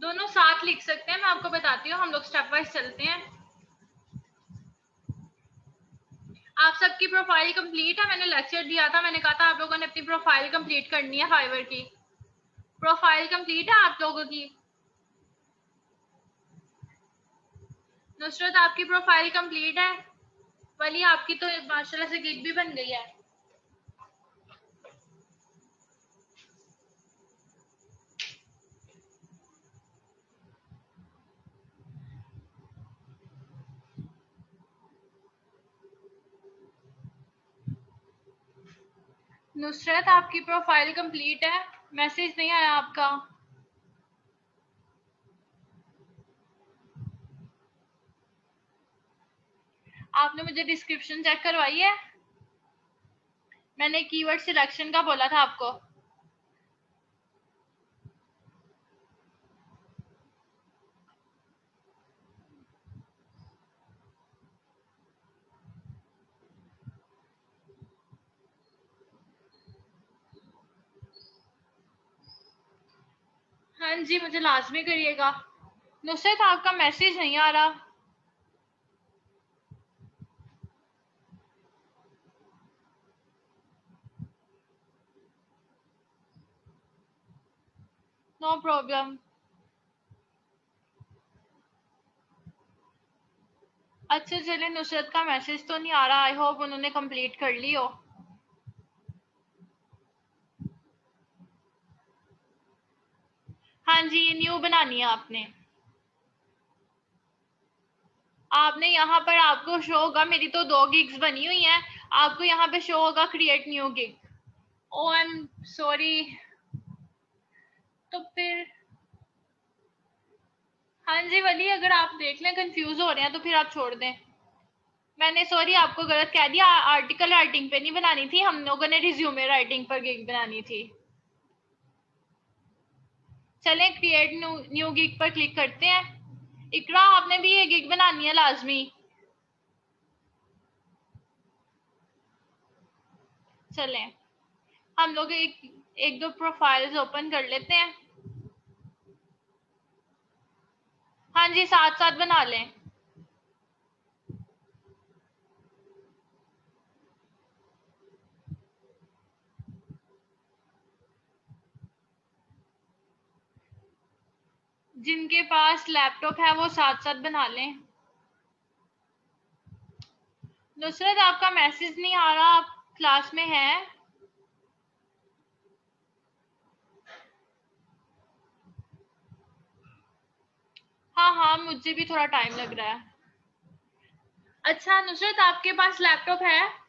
दोनों साथ लिख सकते हैं, मैं आपको बताती हूँ, हम लोग स्टेप वाइज चलते हैं। आप सबकी प्रोफाइल कंप्लीट है? मैंने लेक्चर दिया था, मैंने कहा था आप लोगों ने अपनी प्रोफाइल कंप्लीट करनी है। फाइवर की प्रोफाइल कंप्लीट है आप लोगों की? नुसरत आपकी प्रोफाइल कंप्लीट है? वली आपकी तो माशाल्लाह से गिग भी बन गई है। नुसरत आपकी प्रोफाइल कंप्लीट है? मैसेज नहीं आया आपका? आपने मुझे डिस्क्रिप्शन चेक करवाई है? मैंने कीवर्ड सिलेक्शन का बोला था आपको। हाँ जी, मुझे लाजमी करिएगा। नुसरत आपका मैसेज नहीं आ रहा। No problem. अच्छा चलिए, नुसरत का मैसेज तो नहीं आ रहा, आई होप उन्होंने कंप्लीट कर ली हो। हाँ जी, ये न्यू बनानी है आपने। आपने यहाँ पर आपको शो होगा, मेरी तो 2 गिग्स बनी हुई हैं, आपको यहाँ पे शो होगा create new gig. Oh I am sorry. तो फिर हाँ जी वली, अगर आप देख लें कंफ्यूज हो रहे हैं तो फिर आप छोड़ दें। मैंने सॉरी आपको गलत कह दिया, आर्टिकल राइटिंग पे नहीं बनानी थी, हम लोगों ने रिज्यूमे राइटिंग पर गिग बनानी थी। चलें क्रिएट न्यू गिग पर क्लिक करते हैं। इकरा आपने भी ये गिग बनानी है लाजमी। चलें हम लोग एक दो प्रोफाइल्स ओपन कर लेते हैं। हाँ जी, साथ साथ बना लें। जिनके पास लैपटॉप है वो साथ साथ बना लें। नुसरत आपका मैसेज नहीं आ रहा, आप क्लास में हैं? हाँ हाँ, मुझे भी थोड़ा टाइम लग रहा है। अच्छा नुसरत आपके पास लैपटॉप है?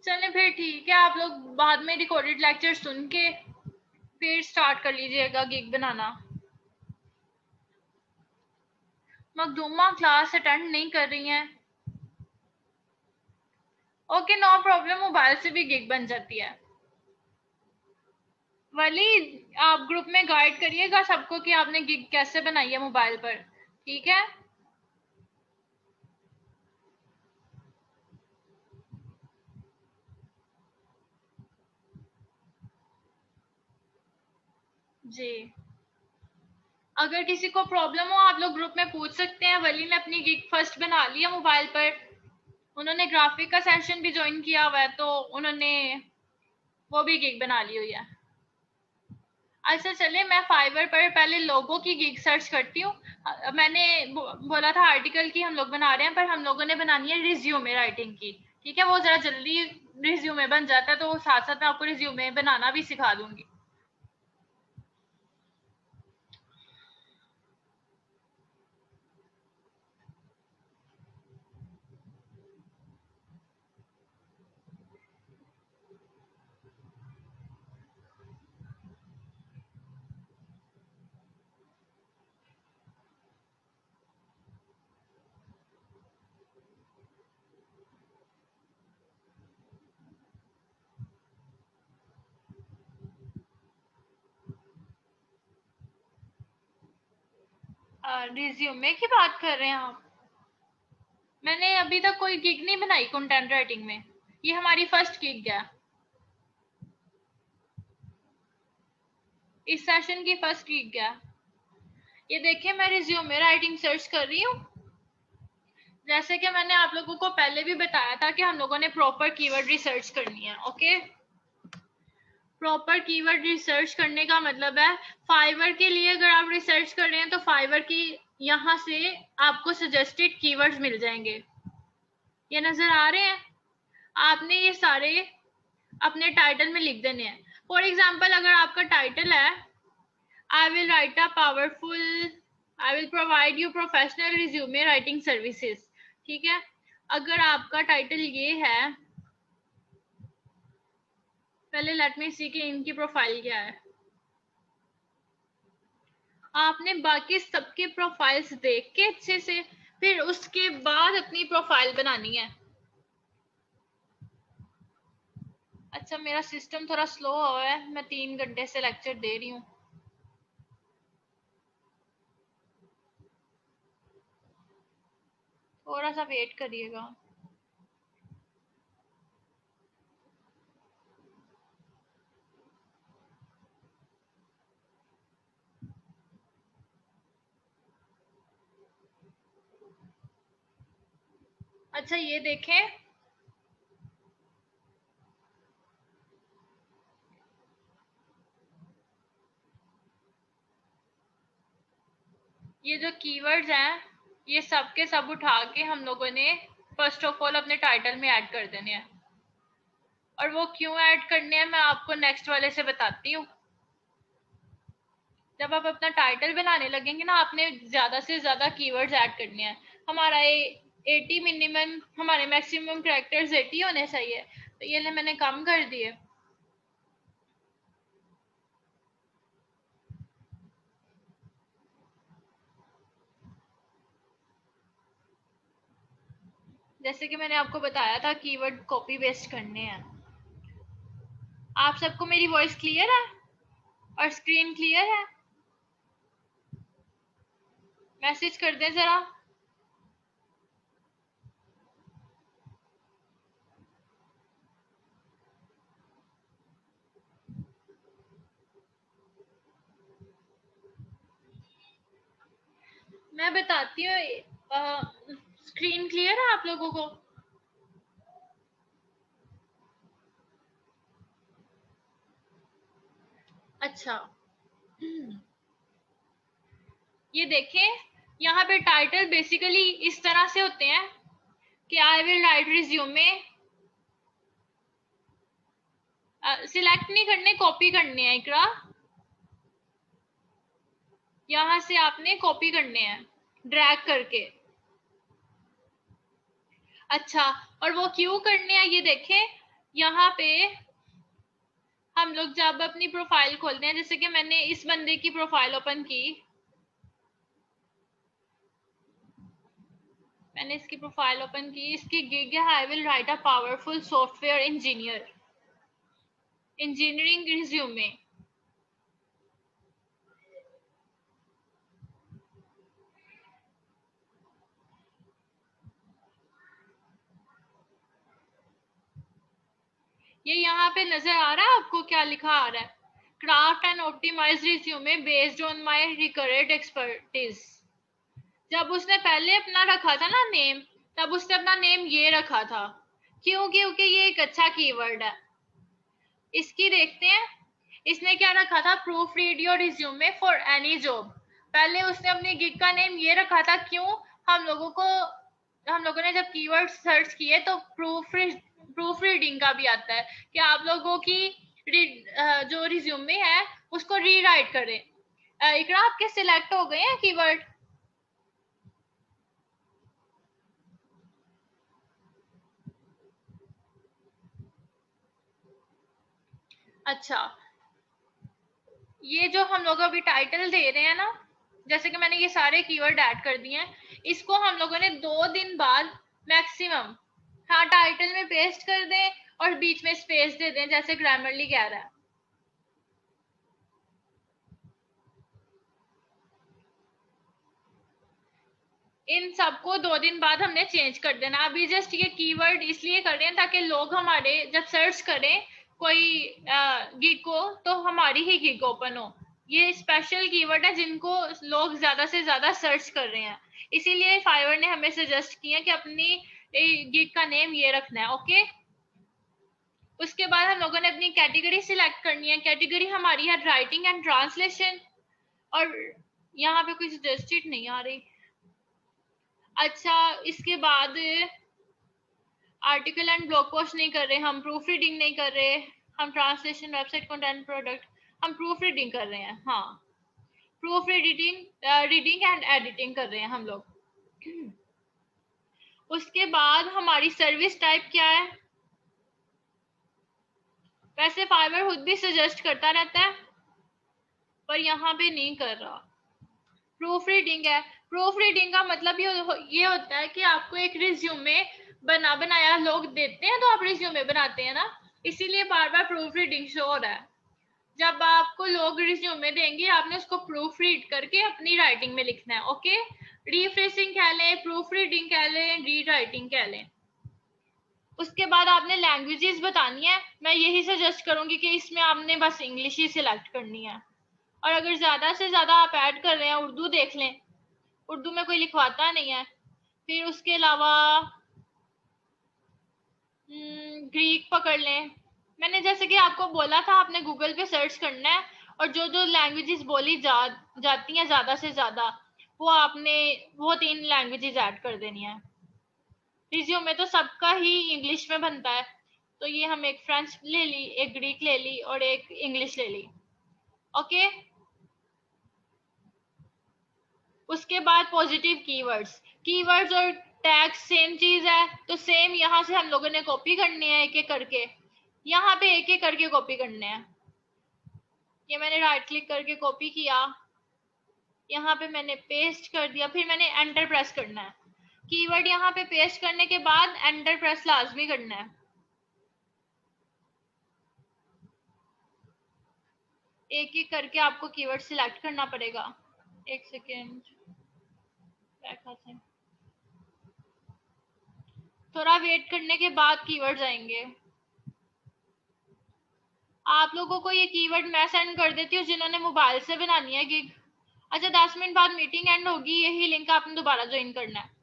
चले फिर ठीक है, आप लोग बाद में रिकॉर्डेड लेक्चर सुन के फिर स्टार्ट कर लीजिएगा गिग बनाना। मखदूमा क्लास अटेंड नहीं कर रही हैं? ओके नो प्रॉब्लम, मोबाइल से भी गिग बन जाती है। वली आप ग्रुप में गाइड करिएगा सबको कि आपने गिग कैसे बनाई है मोबाइल पर, ठीक है? जी, अगर किसी को प्रॉब्लम हो आप लोग ग्रुप में पूछ सकते हैं। वली ने अपनी गिग फर्स्ट बना ली है मोबाइल पर, उन्होंने ग्राफिक का सेशन भी ज्वाइन किया हुआ है, तो उन्होंने वो भी गिग बना ली हुई है। अच्छा चलिए, मैं फाइवर पर पहले लोगों की गिग सर्च करती हूँ। मैंने बोला था आर्टिकल की हम लोग बना रहे हैं, पर हम लोगों ने बनानी है रिज्यूमे राइटिंग की, ठीक है? वो जरा जल्दी रिज्यूमे बन जाता है, तो साथ साथ मैं आपको रिज्यूमे बनाना भी सिखा दूंगी। रिज्यूमे की बात कर रहे हैं आप? मैंने अभी तक कोई गिग नहीं बनाई कंटेंट राइटिंग में, ये हमारी फर्स्ट गिग है, इस सेशन की फर्स्ट गिग है। ये देखिए मैं रिज्यूमे राइटिंग सर्च कर रही हूँ। जैसे कि मैंने आप लोगों को पहले भी बताया था कि हम लोगों ने प्रॉपर कीवर्ड रिसर्च करनी है। ओके, प्रॉपर कीवर्ड रिसर्च करने का मतलब है फाइवर के लिए अगर आप रिसर्च कर रहे हैं तो फाइवर की यहाँ से आपको सजेस्टेड कीवर्ड्स मिल जाएंगे। ये नजर आ रहे हैं? आपने ये सारे अपने टाइटल में लिख देने हैं। फॉर एग्जाम्पल अगर आपका टाइटल है I will write a powerful, I will provide you professional resume writing services, ठीक है। अगर आपका टाइटल ये है, पहले लेट मी सी कि इनकी प्रोफाइल क्या है। आपने बाकी सबके प्रोफाइल्स देख के अच्छे से फिर उसके बाद अपनी प्रोफाइल बनानी है। अच्छा, मेरा सिस्टम थोड़ा स्लो हुआ है, मैं 3 घंटे से लेक्चर दे रही हूँ। थोड़ा सा वेट करिएगा। अच्छा ये देखें, ये जो कीवर्ड्स हैं ये सब के सब उठा के हम लोगों ने फर्स्ट ऑफ ऑल अपने टाइटल में ऐड कर देने हैं। और वो क्यों ऐड करने हैं मैं आपको नेक्स्ट वाले से बताती हूँ। जब आप अपना टाइटल बनाने लगेंगे ना, आपने ज्यादा से ज्यादा कीवर्ड्स ऐड करने हैं। हमारा 80 मिनिमम, हमारे मैक्सिमम कैरेक्टर्स 80 होने चाहिए, तो ये मैंने कम कर दिए। जैसे कि मैंने आपको बताया था कीवर्ड कॉपी पेस्ट करने हैं। आप सबको मेरी वॉइस क्लियर है और स्क्रीन क्लियर है? मैसेज कर दें जरा। मैं बताती हूँ, स्क्रीन क्लियर है आप लोगों को? अच्छा, ये देखें, यहाँ पे टाइटल बेसिकली इस तरह से होते हैं कि I will write resume. Select नहीं करने, कॉपी करने हैं इकरा। यहाँ से आपने कॉपी करने हैं ड्रैग करके। अच्छा, और वो क्यों करने हैं ये देखें, यहाँ पे हम लोग जब अपनी प्रोफाइल खोलते हैं, जैसे कि मैंने इस बंदे की प्रोफाइल ओपन की, मैंने इसकी प्रोफाइल ओपन की, इसकी गिग है I will write a powerful software engineer, engineering resume. ये यहाँ पे नजर आ रहा है आपको क्या लिखा आ रहा है? Craft and optimise resume based on my recurrent expertise. जब उसने पहले अपना रखा था ना नेम, तब उसने अपना नेम ये रखा था, क्यों? क्योंकि ये एक अच्छा कीवर्ड है। इसकी देखते हैं, इसने क्या रखा था, proof read your resume for any job. पहले उसने अपनी गिग का नेम ये रखा था, क्यों? हम लोगों ने जब कीवर्ड सर्च किए तो प्रूफ रीडिंग का भी आता है कि आप लोगों की जो रिज्यूमे है उसको रीराइट करें। इकरा आपके सिलेक्ट हो गए हैं कीवर्ड? अच्छा, ये जो हम लोग अभी टाइटल दे रहे हैं ना, जैसे कि मैंने ये सारे कीवर्ड ऐड कर दिए हैं, इसको हम लोगों ने 2 दिन बाद मैक्सिमम, हाँ, टाइटल में पेस्ट कर दें और बीच में स्पेस दे दें जैसे ग्रामरली कह रहा है। इन सबको 2 दिन बाद हमने चेंज कर देना। अभी जस्ट ये कीवर्ड इसलिए कर रहे हैं ताकि लोग हमारे जब सर्च करें कोई गिग को तो हमारी ही गिग ओपन हो। ये स्पेशल कीवर्ड है जिनको लोग ज्यादा से ज्यादा सर्च कर रहे हैं, इसीलिए फाइवर ने हमें सजेस्ट किया कि अपनी गिग का नेम ये रखना है। ओके, उसके बाद हम लोगों ने अपनी कैटेगरी सिलेक्ट करनी है। कैटेगरी हमारी है राइटिंग एंड ट्रांसलेशन, और यहाँ पे कोई सजेस्टेड नहीं आ रही। अच्छा, इसके बाद आर्टिकल एंड ब्लॉग पोस्ट नहीं कर रहे, हम प्रूफ रीडिंग नहीं कर रहे, हम ट्रांसलेशन, वेबसाइट कंटेंट, प्रोडक्ट, हम प्रूफ रीडिंग कर रहे हैं। हाँ, प्रूफ रीडिंग एंड एडिटिंग कर रहे हैं हम लोग। उसके बाद हमारी सर्विस टाइप क्या है? वैसे फाइवर खुद भी सजेस्ट करता रहता है पर यहाँ पे नहीं कर रहा। प्रूफ रीडिंग है। प्रूफ रीडिंग का मतलब ये होता है कि आपको एक रिज्यूमे बनाया लोग देते हैं तो आप रिज्यूमे बनाते हैं ना, इसीलिए बार बार प्रूफ रीडिंग शो हो रहा है। जब आपको लोग रिज्यूमे देंगे आपने उसको प्रूफ रीड करके अपनी राइटिंग में लिखना है। ओके, रीफ्रेसिंग कह लें, प्रूफ रीडिंग कह लें, री राइटिंग कह लें। उसके बाद आपने लैंग्वेजेस बतानी है। मैं यही सजेस्ट करूंगी कि इसमें आपने बस इंग्लिश ही सिलेक्ट करनी है, और अगर ज्यादा से ज्यादा आप ऐड कर रहे हैं उर्दू देख लें, उर्दू में कोई लिखवाता नहीं है। फिर उसके अलावा ग्रीक पकड़ लें। मैंने जैसे कि आपको बोला था आपने गूगल पे सर्च करना है, और जो जो लैंग्वेजेस बोली जाती हैं ज्यादा से ज्यादा वो आपने वो 3 लैंग्वेजेस ऐड कर देनी है। रिज्यूम में तो सबका ही इंग्लिश में बनता है, तो ये हम एक फ्रेंच ले ली, एक ग्रीक ले ली और एक इंग्लिश ले ली। ओके, उसके बाद पॉजिटिव कीवर्ड्स। कीवर्ड्स और टैग्स सेम चीज है, तो सेम यहाँ से हम लोगों ने कॉपी करनी है एक एक करके। यहाँ पे एक एक करके कॉपी करने हैं। ये मैंने राइट क्लिक करके कॉपी किया, यहाँ पे मैंने पेस्ट कर दिया, फिर मैंने एंटर प्रेस करना है। कीवर्ड यहाँ पे पेस्ट करने के बाद एंटर प्रेस लाजमी करना है। एक एक करके आपको कीवर्ड सिलेक्ट करना पड़ेगा। एक सेकेंड, थोड़ा वेट करने के बाद कीवर्ड्स आएंगे। आप लोगों को ये कीवर्ड मैं सेंड कर देती हूँ जिन्होंने मोबाइल से बनानी है गिग। अच्छा, 10 मिनट बाद मीटिंग एंड होगी, यही लिंक आपने दोबारा ज्वाइन करना है।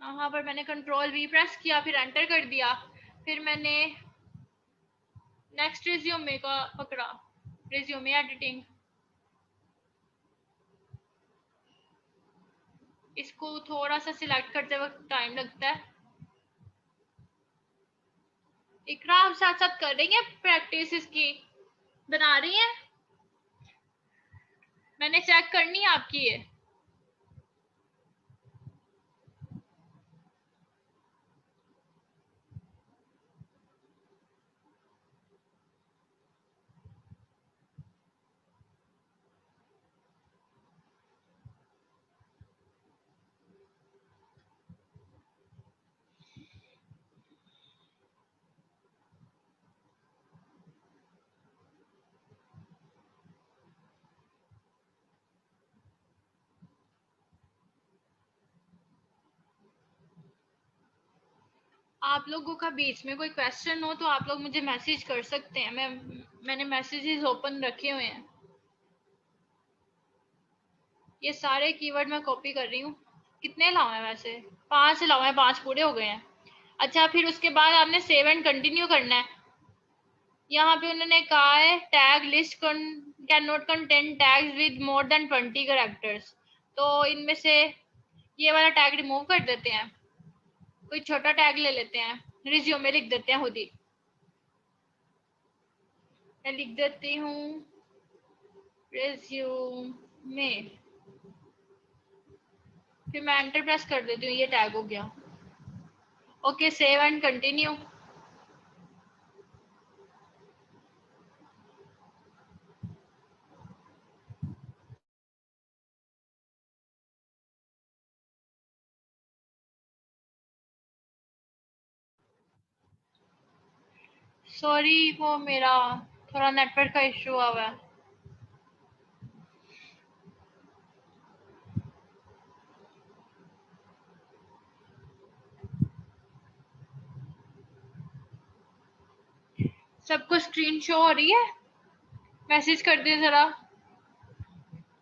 हाँ, पर मैंने कंट्रोल वी प्रेस किया, फिर एंटर कर दिया, फिर मैंने नेक्स्ट रिज्यूमे का पकड़ा, रिज्यूमे एडिटिंग। इसको थोड़ा सा सिलेक्ट करते वक्त टाइम लगता है। इकरा आप साथ साथ कर रही हैं प्रैक्टिस इसकी, बना रही हैं? मैंने चेक करनी है आपकी ये। आप लोगों का बीच में कोई क्वेश्चन हो तो आप लोग मुझे मैसेज कर सकते हैं। मैंने मैसेजेस ओपन रखे हुए हैं। ये सारे कीवर्ड मैं कॉपी कर रही हूँ। कितने लाओ हैं वैसे? 5 लाओ हैं, 5 पूरे हो गए हैं। अच्छा, फिर उसके बाद आपने सेव एंड कंटिन्यू करना है। यहाँ पे उन्होंने कहा है tag list can not contain tags with more than 20 characters, तो इनमें से ये वाला टैग रिमूव कर देते हैं, कोई छोटा टैग ले लेते हैं, रिज्यूमे लिख देते हैं खुद ही। मैं लिख देती हूँ रिज्यूमे, फिर मैं एंटर प्रेस कर देती हूँ, ये टैग हो गया। Okay, save and continue. Sorry, वो मेरा थोड़ा नेटवर्क का इशू हुआ है। सबको स्क्रीन शो हो रही है? मैसेज कर दे जरा।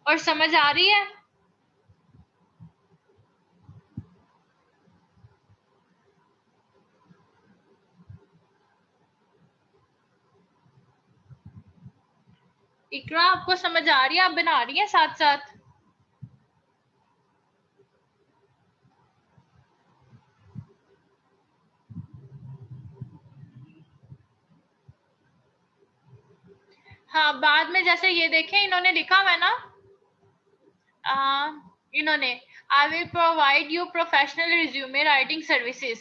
और समझ आ रही है? इकरा आपको समझ आ रही है? आप बना रही हैं साथ साथ? हाँ, बाद में जैसे ये देखें इन्होंने लिखा हुआ है ना, इन्होंने I will provide you professional resume writing services.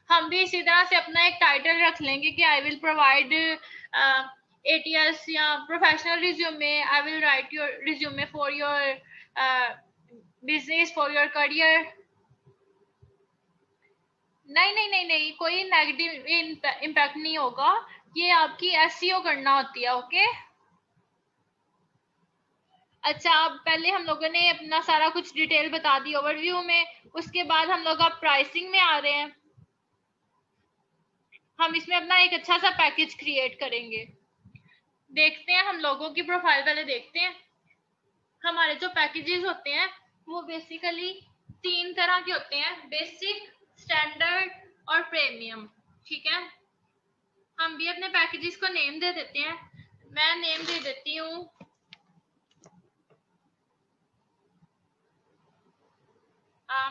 हम भी इसी तरह से अपना एक टाइटल रख लेंगे कि आई विल प्रोवाइड एटीएस या professional resume, I will write your resume for your business, for your career. नहीं नहीं नहीं नहीं, कोई नेगेटिव इम्पैक्ट नहीं होगा। ये आपकी एसईओ करना होती है। ओके। अच्छा, अब पहले हम लोगों ने अपना सारा कुछ डिटेल बता दी ओवरव्यू में, उसके बाद हम लोग अब प्राइसिंग में आ रहे हैं। हम इसमें अपना एक अच्छा सा पैकेज क्रिएट करेंगे। देखते हैं, हम लोगों की प्रोफाइल पहले देखते हैं। हमारे जो पैकेजेस होते हैं वो बेसिकली 3 तरह के होते हैं, बेसिक, स्टैंडर्ड और प्रीमियम। ठीक है, हम भी अपने पैकेजेस को नेम दे देते हैं। मैं नेम दे देती हूँ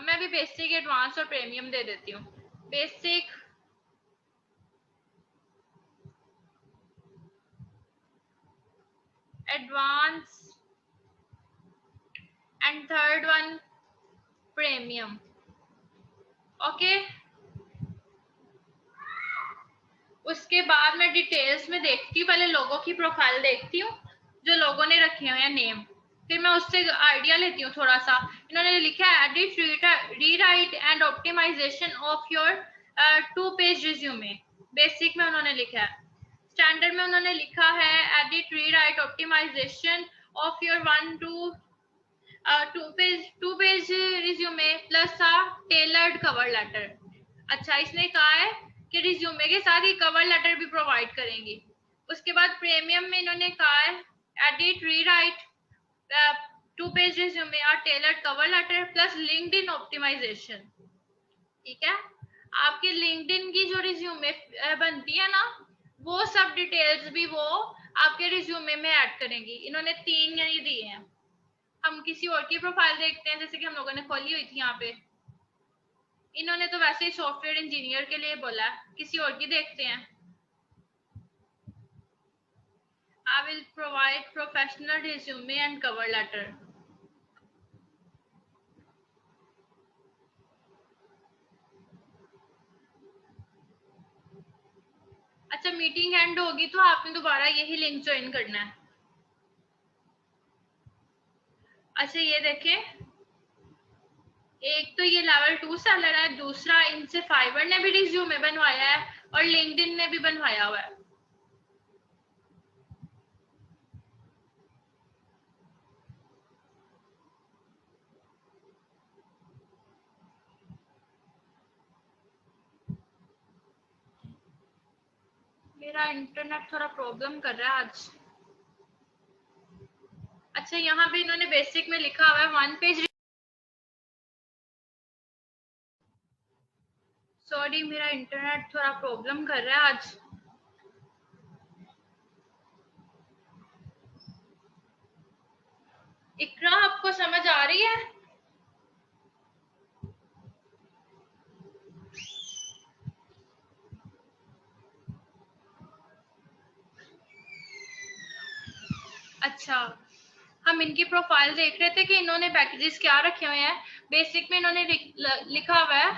मैं भी बेसिक, एडवांस और प्रीमियम दे देती हूँ। Basic, advance and third one premium. Okay. उसके बाद मैं डिटेल्स में देखती हूँ, पहले लोगों की प्रोफाइल देखती हूँ जो लोगों ने रखे हुए हैं नेम, फिर मैं उससे आइडिया लेती हूँ थोड़ा सा। इन्होंने लिखा है edit, rewrite and optimisation of your 2 page resume. Basic में उन्होंने लिखा है। स्टैंडर्ड में उन्होंने लिखा है edit, rewrite, optimisation of your 2 page resume plus a tailored cover letter. अच्छा, इसने कहा है कि रिज्यूमे के साथ ही कवर लेटर भी प्रोवाइड करेंगी। उसके बाद प्रीमियम में इन्होंने कहा है एडिट, रीराइट 2 पेज रिज्यूमे और tailored cover letter plus LinkedIn optimisation. ठीक है, आपके लिंक्डइन की जो रिज्यूमे बनती है ना, वो सब डिटेल्स भी वो आपके रिज्यूमे में ऐड करेंगी। इन्होंने 3 यही दिए हैं। हम किसी और की प्रोफाइल देखते हैं, जैसे कि हम लोगों ने खोली हुई थी यहाँ पे। इन्होंने तो वैसे ही सॉफ्टवेयर इंजीनियर के लिए बोला है, किसी और की देखते हैं। I will provide professional resume and cover letter. अच्छा, मीटिंग एंड होगी तो आपने दोबारा यही लिंक ज्वाइन करना है। अच्छा, ये देखें, एक तो ये लेवल 2 सेलर है, दूसरा इनसे फाइवर ने भी रिज्यूमे बनवाया है और लिंक्डइन ने भी बनवाया हुआ है। मेरा इंटरनेट थोड़ा प्रॉब्लम कर रहा है आज। अच्छा, यहाँ पे इन्होंने बेसिक में लिखा हुआ है 1 पेज। सॉरी, मेरा इंटरनेट थोड़ा प्रॉब्लम कर रहा है आज। इकरा, आपको समझ आ रही है? अच्छा, हम इनकी प्रोफाइल देख रहे थे कि इन्होंने पैकेजेस क्या रखे हुए हैं। बेसिक में इन्होंने लिखा हुआ है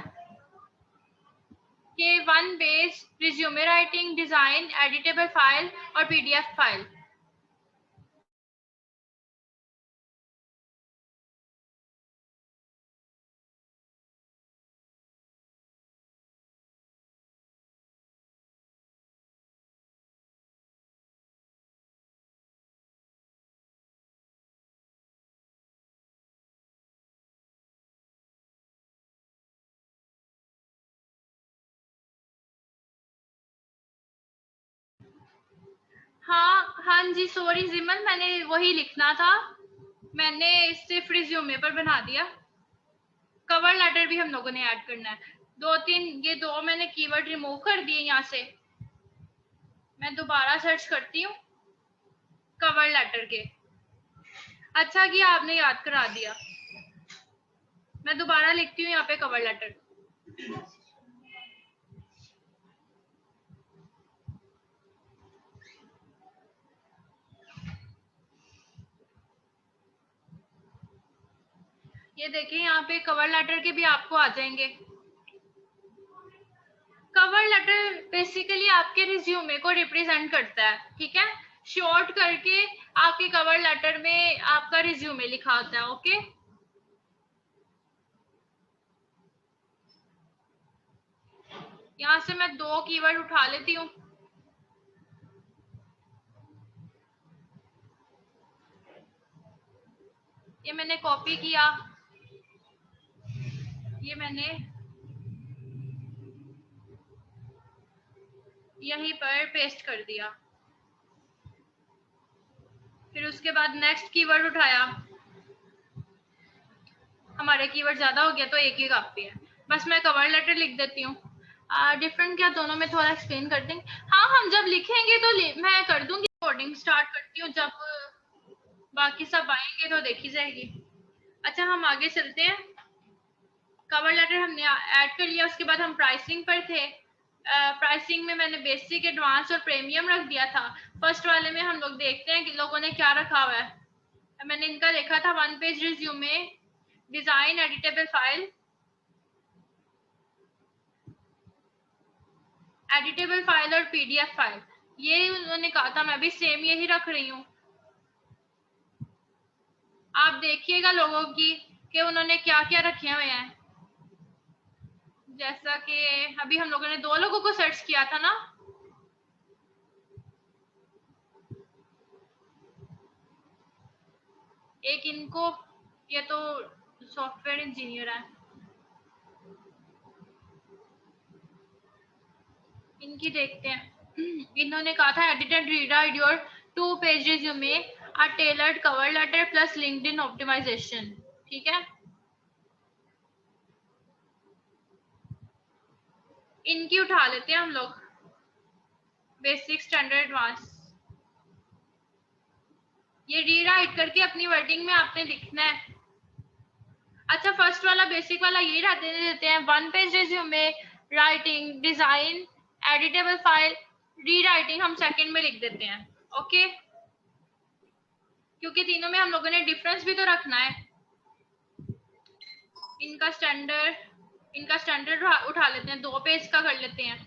कि 1 page resume writing, design, editable file और पीडीएफ फाइल। हाँ जी, सॉरी जिमल, मैंने वही लिखना था, मैंने सिर्फ रिज्यूमे पर बना दिया। कवर लेटर भी हम लोगों ने ऐड करना है। 2-3 ये 2 मैंने कीवर्ड रिमूव कर दिए यहाँ से। मैं दोबारा सर्च करती हूँ कवर लेटर के। अच्छा कि आपने याद करा दिया। मैं दोबारा लिखती हूँ यहाँ पे कवर लेटर। ये देखिए यहाँ पे कवर लेटर के भी आपको आ जाएंगे। कवर लेटर बेसिकली आपके रिज्यूमे को रिप्रेजेंट करता है, ठीक है। शॉर्ट करके आपके कवर लेटर में आपका रिज्यूमे लिखा होता है। ओके, यहाँ से मैं 2 कीवर्ड उठा लेती हूँ। ये मैंने कॉपी किया, ये मैंने यहीं पर पेस्ट कर दिया। फिर उसके बाद नेक्स्ट कीवर्ड उठाया। हमारे कीवर्ड ज्यादा हो गया तो एक ही काफी है। बस मैं कवर लेटर लिख देती हूँ। डिफरेंट क्या दोनों में थोड़ा एक्सप्लेन कर देंगे। हाँ, हम जब लिखेंगे तो मैं कर दूंगी। रिकॉर्डिंग स्टार्ट करती हूँ, जब बाकी सब आएंगे तो देखी जाएगी। अच्छा, हम आगे चलते हैं। कवर लेटर हमने ऐड कर लिया। उसके बाद हम प्राइसिंग पर थे। प्राइसिंग में मैंने बेसिक, एडवांस और प्रीमियम रख दिया था। फर्स्ट वाले में हम लोग देखते हैं कि लोगों ने क्या रखा हुआ है। मैंने इनका लिखा था 1 page resume, design, editable file, और पीडीएफ फाइल। ये उन्होंने कहा था, मैं भी सेम यही रख रही हूँ। आप देखिएगा लोगों की कि उन्होंने क्या क्या रखे हुए हैं। जैसा कि अभी हम लोगों ने 2 लोगों को सर्च किया था ना। एक इनको, ये तो सॉफ्टवेयर इंजीनियर है। इनकी देखते हैं। इन्होंने कहा था edit and rewrite your 2 page resume, a tailored cover letter plus LinkedIn optimisation. ठीक है, इनकी उठा लेते हैं हम लोग, बेसिक, स्टैंडर्ड, एडवांस। ये रीराइट करके अपनी वर्डिंग में आपने लिखना है। अच्छा, फर्स्ट वाला बेसिक वाला यही रहते देते हैं। 1 page resume, writing, design, editable file, rewriting हम सेकंड में लिख देते हैं। ओके, क्योंकि तीनों में हम लोगों ने डिफरेंस भी तो रखना है। इनका स्टैंडर्ड उठा लेते हैं, 2 पेज का कर लेते हैं।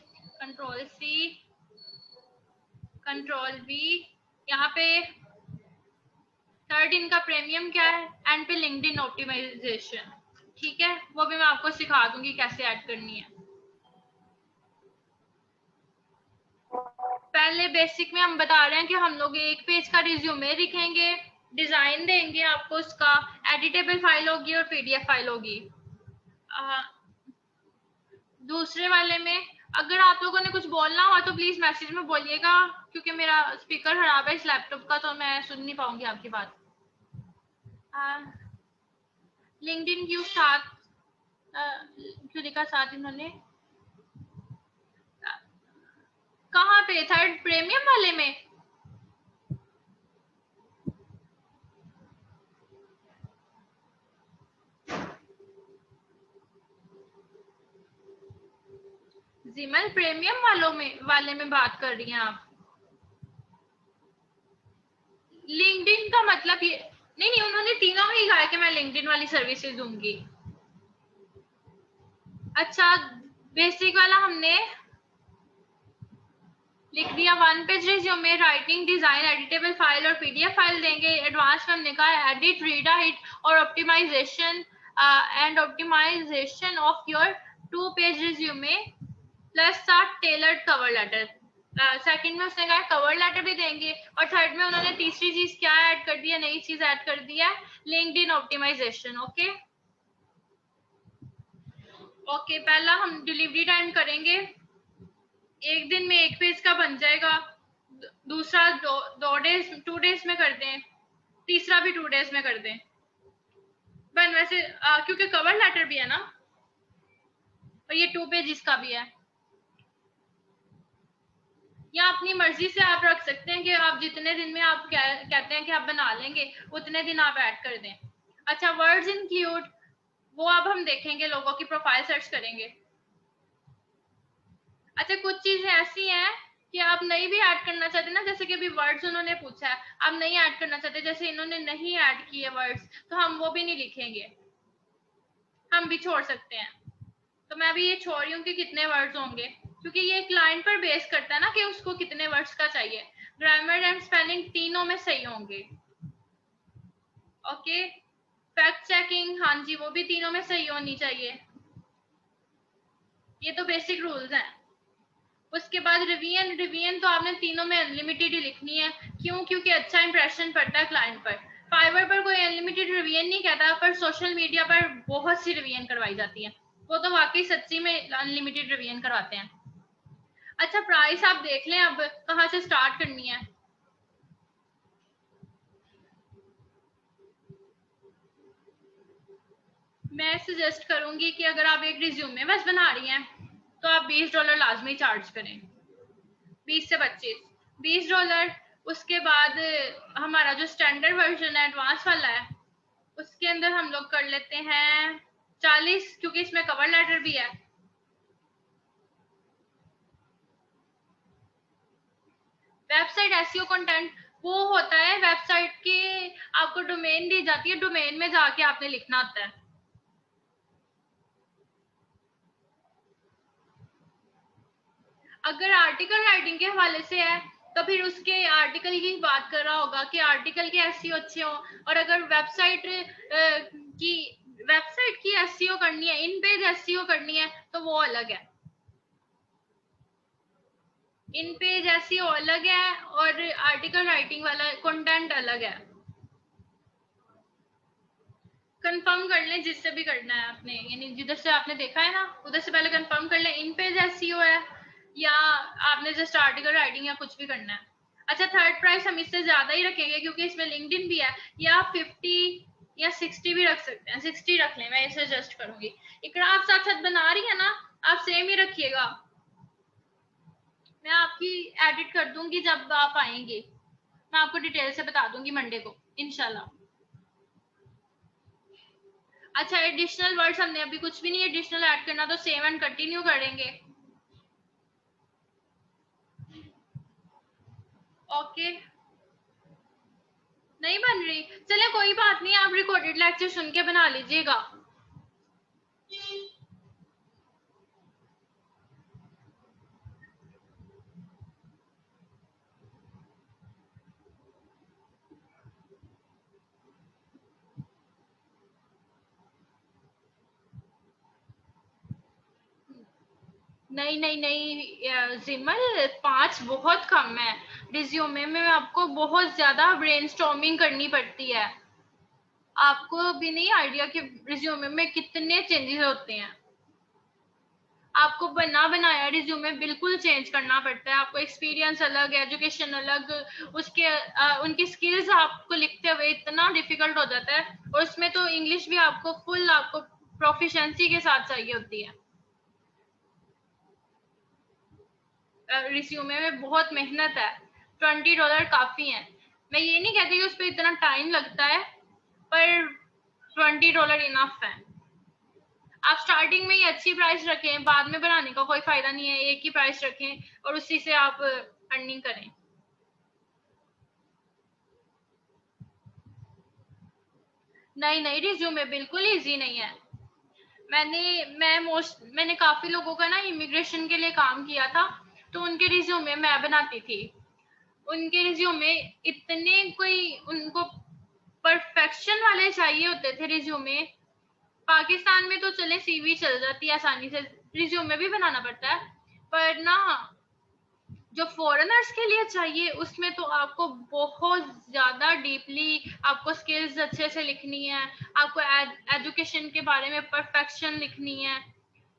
Control C, control V. यहाँ पे थर्ड इनका प्रीमियम क्या है, एंड पे लिंक्डइन ऑप्टिमाइजेशन। ठीक है, वो भी मैं आपको सिखा दूंगी कैसे ऐड करनी है। पहले बेसिक में हम बता रहे हैं कि हम लोग 1 पेज का रिज्यूमे लिखेंगे, डिजाइन देंगे आपको, उसका एडिटेबल फाइल होगी और पीडीएफ फाइल होगी। दूसरे वाले में अगर आप लोगों ने कुछ बोलना हो तो प्लीज मैसेज में बोलिएगा, क्योंकि मेरा स्पीकर खराब है इस लैपटॉप का, तो मैं सुन नहीं पाऊंगी आपकी बात। लिंक्डइन क्यों साथ, क्यों लिखा साथ इन्होंने? कहाँ पे? थर्ड प्रीमियम वाले में? जिमल, प्रीमियम वाले में बात कर रही हैं आप? लिंक्डइन का मतलब ये नहीं, नहीं, उन्होंने तीनों में ही कहा कि मैं लिंक्डइन वाली सर्विसेज दूंगी। अच्छा, बेसिक वाला हमने लिख दिया। 1 page resume, writing, design, editable file और पीडीएफ फाइल देंगे। एडवांस में हमने कहा एडिट, रीराइट और optimisation of your 2 page resume plus tailored cover letter. Second में उसने कहा कवर लेटर भी देंगे, और थर्ड में उन्होंने तीसरी चीज क्या ऐड कर दी है, नई चीज ऐड कर दी है, लिंक्डइन ऑप्टिमाइजेशन। ओके, ओके, पहला हम डिलीवरी टाइम करेंगे। 1 दिन में 1 पेज का बन जाएगा। दूसरा 2 डेज में कर दें, तीसरा भी 2 डेज में कर दें। पर वैसे क्योंकि कवर लेटर भी है ना, और ये 2 पेजेस का भी है, या अपनी मर्जी से आप रख सकते हैं कि आप जितने दिन में आप कहते हैं कि आप बना लेंगे उतने दिन आप ऐड कर दें। अच्छा, वर्ड्स इंक्लूड, वो अब हम देखेंगे, लोगों की प्रोफाइल सर्च करेंगे। अच्छा, कुछ चीजें ऐसी हैं कि आप नहीं भी ऐड करना चाहते ना, जैसे कि अभी वर्ड्स उन्होंने पूछा है, आप नहीं ऐड करना चाहते, जैसे इन्होंने नहीं ऐड किए वर्ड्स, तो हम वो भी नहीं लिखेंगे, हम भी छोड़ सकते हैं। तो मैं भी ये छोड़ रही हूँ कि कितने वर्ड्स होंगे, क्योंकि ये क्लाइंट पर बेस करता है ना कि उसको कितने वर्ड्स का चाहिए। ग्रामर एंड स्पेलिंग तीनों में सही होंगे। ओके, फैक्ट चेकिंग, हाँ जी, वो भी तीनों में सही होनी चाहिए। ये तो बेसिक रूल्स हैं। उसके बाद रिवीजन तो आपने तीनों में अनलिमिटेड ही लिखनी है। क्यों? क्योंकि अच्छा इंप्रेशन पड़ता है क्लाइंट पर। फाइवर पर कोई अनलिमिटेड रिवीजन नहीं कहता, पर सोशल मीडिया पर बहुत सी रिवीजन करवाई जाती है, वो तो वाकई सच्ची में अनलिमिटेड रिवीजन करवाते हैं। अच्छा, प्राइस आप देख लें अब कहाँ से स्टार्ट करनी है। मैं सजेस्ट करूंगी कि अगर आप एक रिज्यूमे बस बना रही हैं तो आप $20 लाजमी चार्ज करें, 20 से 25, $20। उसके बाद हमारा जो स्टैंडर्ड वर्जन है, एडवांस वाला है, उसके अंदर हम लोग कर लेते हैं 40, क्योंकि इसमें कवर लेटर भी है। वेबसाइट एसईओ कंटेंट वो होता है वेबसाइट की, आपको डोमेन दी जाती है, डोमेन में जाके आपने लिखना होता है। अगर आर्टिकल राइटिंग के हवाले से है तो फिर उसके आर्टिकल की बात कर रहा होगा कि आर्टिकल के एसईओ अच्छे हो, और अगर वेबसाइट की एसईओ करनी है, इन पेज एसईओ करनी है, तो वो अलग है। इन पेज एसईओ अलग है और आर्टिकल राइटिंग वाला कंटेंट अलग है। कंफर्म कर लें जिससे भी करना है आपने, यानी जिधर से आपने देखा है ना उधर से पहले कंफर्म कर लें इन पेज एसईओ है या आपने जस्ट आर्टिकल राइटिंग या कुछ भी करना है। अच्छा, थर्ड प्राइस हम इससे ज्यादा ही रखेंगे क्योंकि इसमें लिंक्डइन भी है, या 50 या 60 भी रख सकते हैं, 60 रख लें, मैं इसे सजेस्ट करूंगी। इकरा आप साथ साथ बना रही है ना, आप सेम ही रखिएगा, मैं आपकी एडिट कर दूंगी जब आप आएंगे, मैं आपको डिटेल से बता दूंगी मंडे को इंशाल्लाह। अच्छा, एडिशनल वर्ड्स हमने अभी कुछ भी नहीं एडिशनल ऐड करना, तो सेव एंड कंटिन्यू करेंगे। ओके, नहीं बन रही, चले कोई बात नहीं, आप रिकॉर्डेड लेक्चर सुन के बना लीजिएगा। नहीं नहीं नहीं जिमल, 5 बहुत कम है। रिज्यूमे में आपको बहुत ज्यादा ब्रेनस्टॉर्मिंग करनी पड़ती है। आपको भी नहीं आइडिया कि रिज्यूमे में कितने चेंजेस होते हैं। आपको बना बनाया रिज्यूमे बिल्कुल चेंज करना पड़ता है, आपको एक्सपीरियंस अलग, एजुकेशन अलग, उसके उनकी स्किल्स आपको लिखते हुए इतना डिफिकल्ट हो जाता है, और उसमें तो इंग्लिश भी आपको फुल आपको प्रोफिशिएंसी के साथ चाहिए होती है। रिज्यूमे में बहुत मेहनत है, $20 काफी है। मैं ये नहीं कहती कि उस पर इतना टाइम लगता है, पर $20 इनफ है। आप स्टार्टिंग में ही अच्छी प्राइस रखें, बाद में बनाने का कोई फायदा नहीं है, एक ही प्राइस रखें और उसी से आप अर्निंग करें। नहीं नहीं, रिज्यूमे बिल्कुल इजी नहीं है। मैंने काफी लोगों का ना इमिग्रेशन के लिए काम किया था, तो उनके रिज्यूमे मैं बनाती थी। उनके रिज्यूमे इतने, कोई उनको परफेक्शन वाले चाहिए होते थे रिज्यूमे। पाकिस्तान में तो चले सीवी चल जाती है आसानी से, रिज्यूमे भी बनाना पड़ता है, पर ना जो फॉरेनर्स के लिए चाहिए उसमें तो आपको बहुत ज्यादा डीपली आपको स्किल्स अच्छे से लिखनी है, आपको एजुकेशन के बारे में परफेक्शन लिखनी है।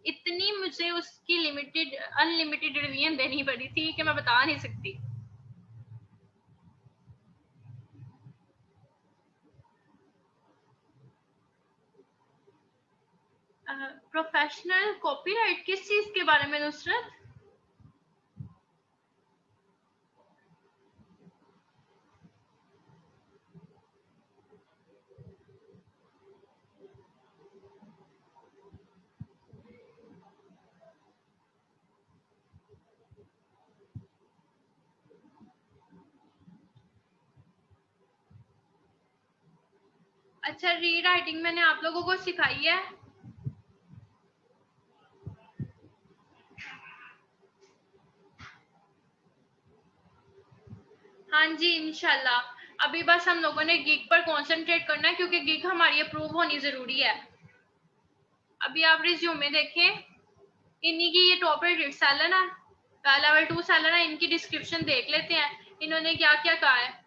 इतनी मुझे उसकी अनलिमिटेड रिवीजन देनी पड़ी थी कि मैं बता नहीं सकती। प्रोफेशनल कॉपीराइट किस चीज के बारे में नुसरत? अच्छा, री राइटिंग मैंने आप लोगों को सिखाई है। हाँ जी, इंशाल्लाह। अभी बस हम लोगों ने गिग पर कंसंट्रेट करना है क्योंकि गिग हमारी अप्रूव होनी जरूरी है। अभी आप रिज्यूमे देखें, इन्हीं की ये टॉप रेटेड सेलर है, लेवल 2 सेलर है। इनकी डिस्क्रिप्शन देख लेते हैं इन्होंने क्या क्या कहा है।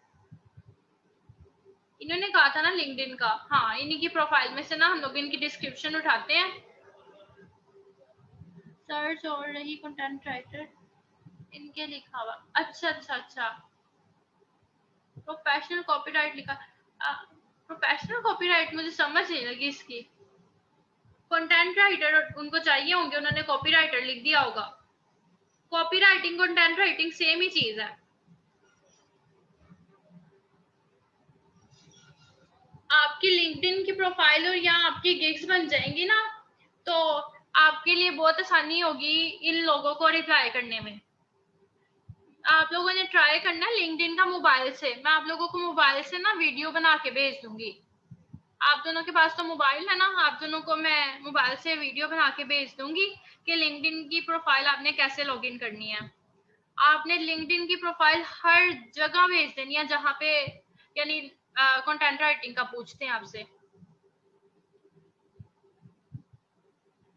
इन्होंने कहा था ना लिंक्डइन का, हाँ, इन्हीं की प्रोफाइल में से ना हम लोग इनकी डिस्क्रिप्शन उठाते हैं। सर्च और रही कंटेंट राइटर, इनके लिखा हुआ। अच्छा अच्छा अच्छा, प्रोफेशनल कॉपीराइट लिखा। प्रोफेशनल कॉपीराइट मुझे समझ नहीं लगी इसकी। कंटेंट राइटर उनको चाहिए होंगे, उन्होंने कॉपीराइटर लिख दिया होगा। Copy writing content writing same ही चीज है। आपकी लिंक्डइन की प्रोफाइल और यहाँ आपकी गिग्स बन जाएंगी ना, तो आपके लिए बहुत आसानी होगी इन लोगों को रिप्लाई करने में। आप लोगों ने ट्राई करना है लिंक्डइन का मोबाइल से। मैं आप लोगों को मोबाइल से ना वीडियो बना के भेज दूंगी। आप दोनों के पास तो मोबाइल है ना, आप दोनों को मैं मोबाइल से वीडियो बना के भेज दूंगी कि लिंक्डइन की प्रोफाइल आपने कैसे लॉगिन करनी है। आपने लिंक्डइन की प्रोफाइल हर जगह भेज देनी है जहाँ पे यानी कंटेंट राइटिंग का पूछते हैं आपसे।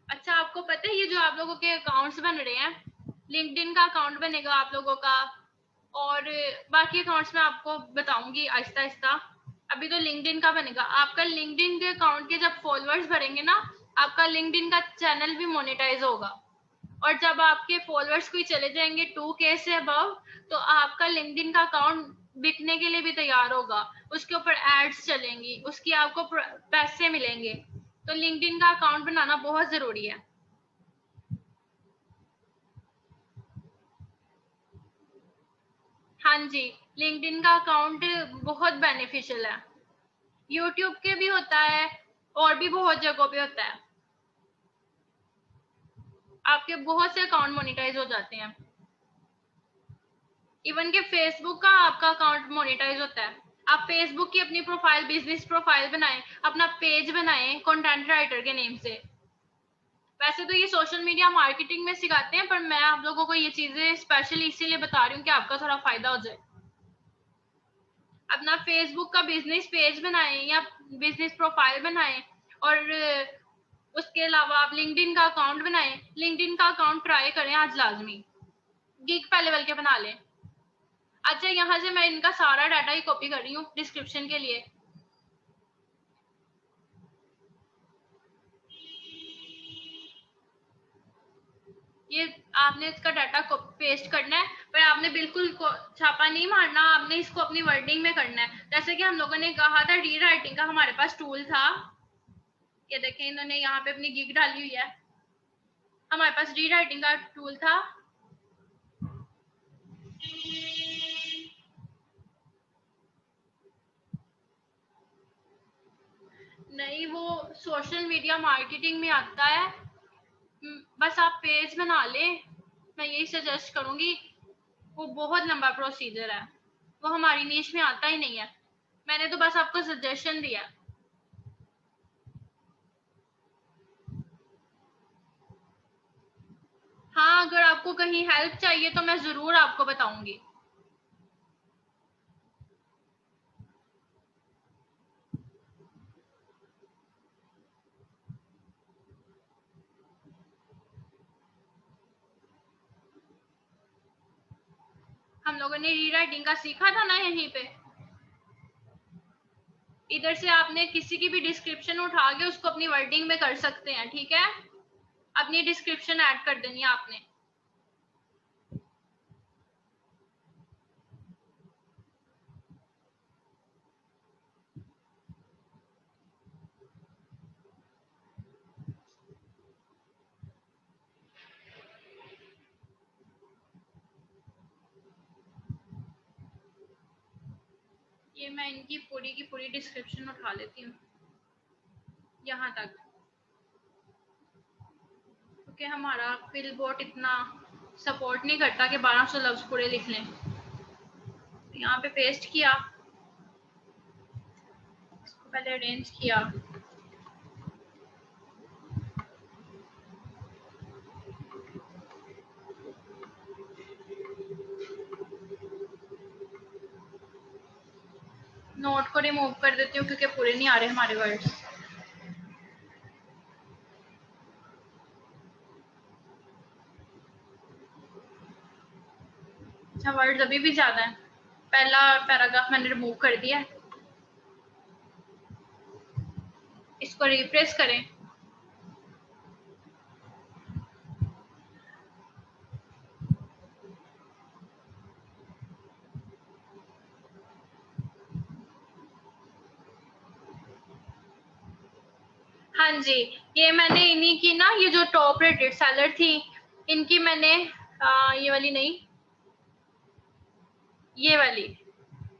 अच्छा, आपको पता है ये जो आप लोगों के अकाउंट्स बन रहे हैं, लिंक्डइन का अकाउंट बनेगा आप लोगों का, और बाकी अकाउंट्स मैं आपको बताऊंगी आहिस्ता आहिस्ता। अभी तो लिंक्डइन का बनेगा। आपका लिंक्डइन के अकाउंट के जब फॉलोअर्स भरेंगे ना, आपका लिंक्डइन का चैनल भी मोनेटाइज होगा। और जब आपके फॉलोअर्स कोई चले जाएंगे 2K से अबव, तो आपका लिंक्डइन का अकाउंट बिकने के लिए भी तैयार होगा। उसके ऊपर एड्स चलेंगी, उसकी आपको पैसे मिलेंगे। तो लिंक्डइन का अकाउंट बनाना बहुत जरूरी है। हाँ जी, लिंक्डइन का अकाउंट बहुत बेनिफिशियल है। यूट्यूब के भी होता है और भी बहुत जगहों पे होता है। आपके बहुत से अकाउंट मोनेटाइज हो जाते हैं। इवन के फेसबुक का आपका अकाउंट मोनेटाइज होता है। आप फेसबुक की अपनी प्रोफाइल, बिजनेस प्रोफाइल बनाएं, अपना पेज बनाएं कंटेंट राइटर के नेम से। वैसे तो ये सोशल मीडिया मार्केटिंग में सिखाते हैं, पर मैं आप लोगों को ये चीजें स्पेशली इसीलिए बता रही हूँ कि आपका थोड़ा फायदा हो जाए। अपना फेसबुक का बिजनेस पेज बनाएं या बिजनेस प्रोफाइल बनाएं, और उसके अलावा आप लिंक्डइन का अकाउंट बनाएं। लिंक्डइन का अकाउंट ट्राई करें आज लाजमी, गिग पहले बल के बना लें। अच्छा, यहाँ से मैं इनका सारा डाटा ही कॉपी कर रही हूँ डिस्क्रिप्शन के लिए। ये आपने इसका डाटा पेस्ट करना है, पर आपने बिल्कुल छापा नहीं मारना, आपने इसको अपनी वर्डिंग में करना है। जैसे कि हम लोगों ने कहा था री राइटिंग का हमारे पास टूल था। ये देखें, इन्होंने यहाँ पे अपनी गिग डाली हुई है। हमारे पास री राइटिंग का टूल था। नहीं, वो सोशल मीडिया मार्केटिंग में आता है। बस आप पेज बना लें, मैं यही सजेस्ट करूंगी। वो बहुत लंबा प्रोसीजर है, वो हमारी नीश में आता ही नहीं है। मैंने तो बस आपको सजेशन दिया। हाँ, अगर आपको कहीं हेल्प चाहिए तो मैं जरूर आपको बताऊंगी। हम लोगों ने री राइटिंग का सीखा था ना यहीं पे। इधर से आपने किसी की भी डिस्क्रिप्शन उठा के उसको अपनी वर्डिंग में कर सकते हैं, ठीक है। अपनी डिस्क्रिप्शन ऐड कर देनी है आपने। ये मैं इनकी पूरी की पूरी डिस्क्रिप्शन उठा लेती हूँ यहाँ तक, क्योंकि हमारा फिलबोर्ड इतना सपोर्ट नहीं करता कि 1200 लफ्ज पूरे लिख लें। यहाँ पे पेस्ट किया, इसको पहले अरेंज किया, नोट को रिमूव कर देती हूँ क्योंकि पूरे नहीं आ रहे हमारे वर्ड्स। अच्छा, वर्ड्स अभी भी ज्यादा है। पहला पैराग्राफ मैंने रिमूव कर दिया है, इसको रिफ्रेश करें। हाँ जी, ये मैंने इन्हीं की ना, ये जो टॉप रेटेड सेलर थी इनकी मैंने ये वाली नहीं, ये वाली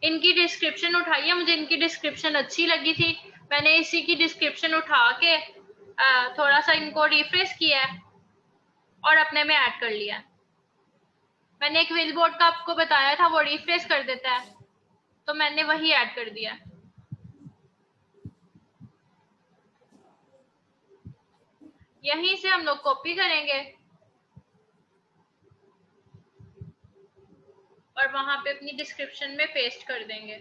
इनकी डिस्क्रिप्शन उठाई है। मुझे इनकी डिस्क्रिप्शन अच्छी लगी थी, मैंने इसी की डिस्क्रिप्शन उठा के थोड़ा सा इनको रिफ्रेश किया है और अपने में ऐड कर लिया है। मैंने एक विलबोर्ड का आपको बताया था, वो रिफ्रेश कर देता है, तो मैंने वही ऐड कर दिया। यहीं से हम लोग कॉपी करेंगे और वहां पे अपनी डिस्क्रिप्शन में पेस्ट कर देंगे।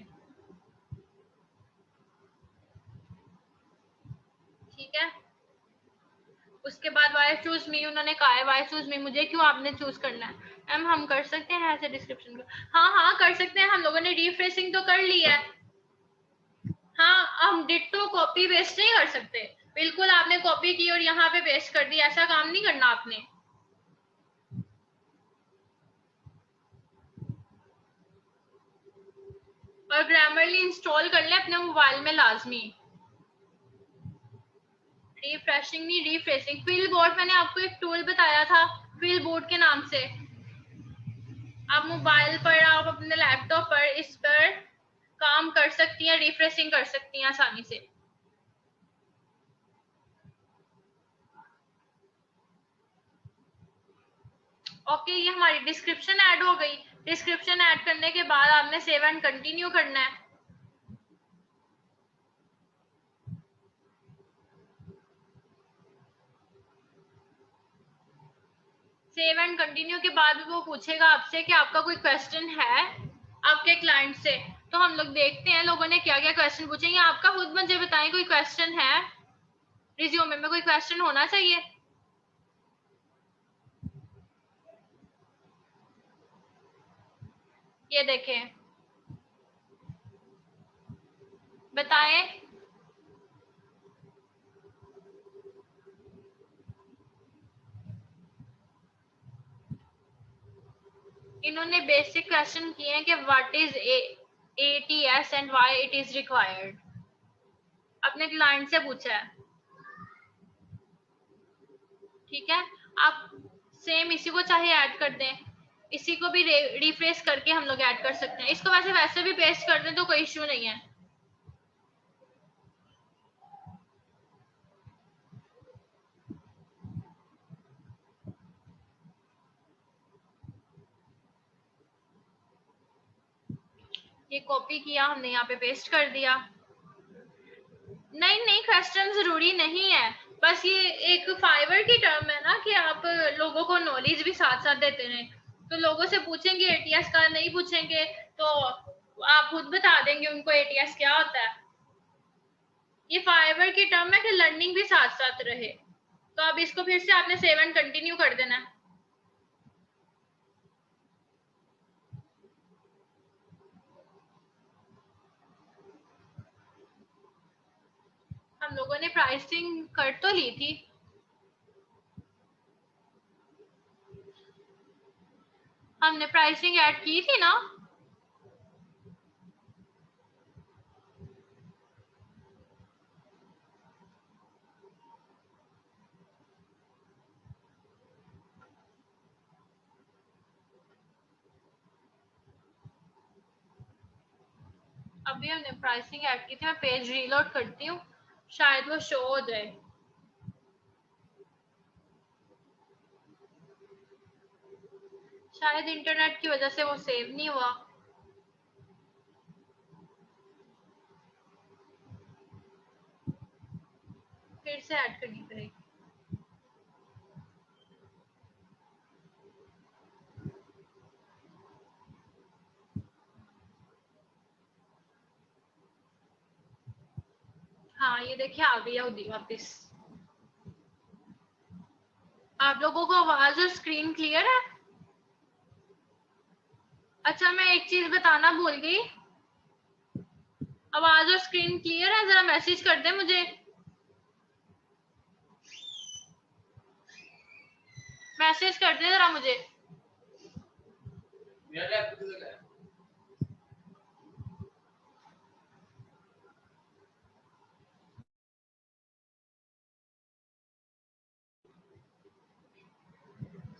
ठीक है, उसके बाद वाई चूज मी उन्होंने कहा है, वाई चूज मी, मुझे क्यों आपने चूज करना है? मैम हम कर सकते हैं ऐसे डिस्क्रिप्शन को? हाँ हाँ कर सकते हैं, हम लोगों ने रिफ्रेशिंग तो कर लिया है। हाँ, हम डिट्टो कॉपी पेस्ट नहीं कर सकते। बिल्कुल आपने कॉपी की और यहाँ पे पेस्ट कर दी, ऐसा काम नहीं करना आपने। और ग्रामरली इंस्टॉल कर ले अपने मोबाइल में लाजमी। रिफ्रेशिंग नहीं, रिफ्रेशिंग। फिल बोर्ड मैंने आपको एक टूल बताया था फिल बोर्ड के नाम से, आप मोबाइल पर, आप अपने लैपटॉप पर इस पर काम कर सकती हैं, रिफ्रेशिंग कर सकती हैं आसानी से। ओके, ये हमारी डिस्क्रिप्शन ऐड हो गई। डिस्क्रिप्शन ऐड करने के बाद आपने सेव एंड कंटिन्यू करना है। सेव एंड कंटिन्यू के बाद वो पूछेगा आपसे कि आपका कोई क्वेश्चन है आपके क्लाइंट से। तो हम लोग देखते हैं लोगों ने क्या क्या क्वेश्चन पूछे, या आपका खुद मुझे बताएं कोई क्वेश्चन है, रिज्यूमे में कोई क्वेश्चन होना चाहिए। ये देखें, बताएं। इन्होंने बेसिक क्वेश्चन किए हैं कि what is ATS and why it is required, अपने क्लाइंट से पूछा है। ठीक है, आप सेम इसी को चाहे ऐड कर दें, इसी को भी रिफ्रेश करके हम लोग ऐड कर सकते हैं। इसको वैसे भी पेस्ट कर दें तो कोई इश्यू नहीं है। ये कॉपी किया हमने, यहाँ पे पेस्ट कर दिया। नहीं नहीं, क्वेश्चन जरूरी नहीं है, बस ये एक फाइवर की टर्म है ना कि आप लोगों को नॉलेज भी साथ साथ देते रहे। तो लोगों से पूछेंगे ATS का, नहीं पूछेंगे तो आप खुद बता देंगे उनको ATS क्या होता है। ये फाइवर की टर्म है कि लर्निंग भी साथ साथ रहे। तो अब इसको फिर से आपने सेव एंड कंटिन्यू कर देना है। हम लोगों ने प्राइसिंग कर तो ली थी, हमने प्राइसिंग ऐड की थी ना। अभी हमने प्राइसिंग ऐड की थी, मैं पेज रीलोड करती हूँ, शायद वो शो हो जाए। शायद इंटरनेट की वजह से वो सेव नहीं हुआ। फिर से ऐड करनी पड़ेगी। हाँ ये देखिए आ गई उदी वापस। आप लोगों को आवाज और स्क्रीन क्लियर है? अच्छा मैं एक चीज बताना भूल गई, आवाज और स्क्रीन क्लियर है? जरा मैसेज कर दे मुझे, मैसेज कर दे जरा मुझे।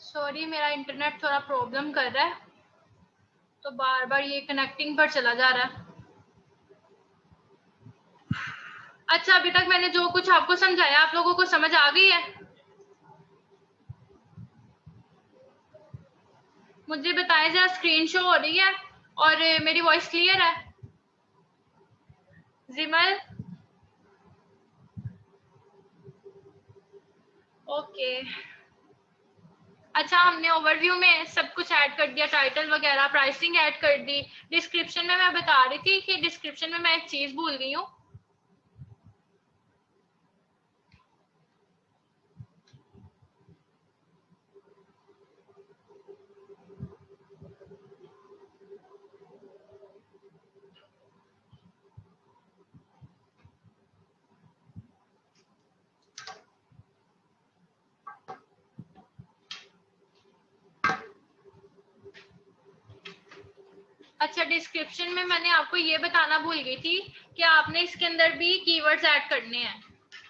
सॉरी मेरा इंटरनेट थोड़ा प्रॉब्लम कर रहा है, तो बार बार ये कनेक्टिंग पर चला जा रहा है। अच्छा अभी तक मैंने जो कुछ आपको समझाया आप लोगों को समझ आ गई है? मुझे बताएं जरा, स्क्रीन शो हो रही है और मेरी वॉइस क्लियर है? जिमल ओके। अच्छा हमने ओवरव्यू में सब कुछ ऐड कर दिया, टाइटल वगैरह, प्राइसिंग ऐड कर दी। डिस्क्रिप्शन में मैं बता रही थी कि डिस्क्रिप्शन में मैं एक चीज भूल गई हूँ। अच्छा डिस्क्रिप्शन में मैंने आपको ये बताना भूल गई थी कि आपने इसके अंदर भी कीवर्ड्स ऐड करने हैं।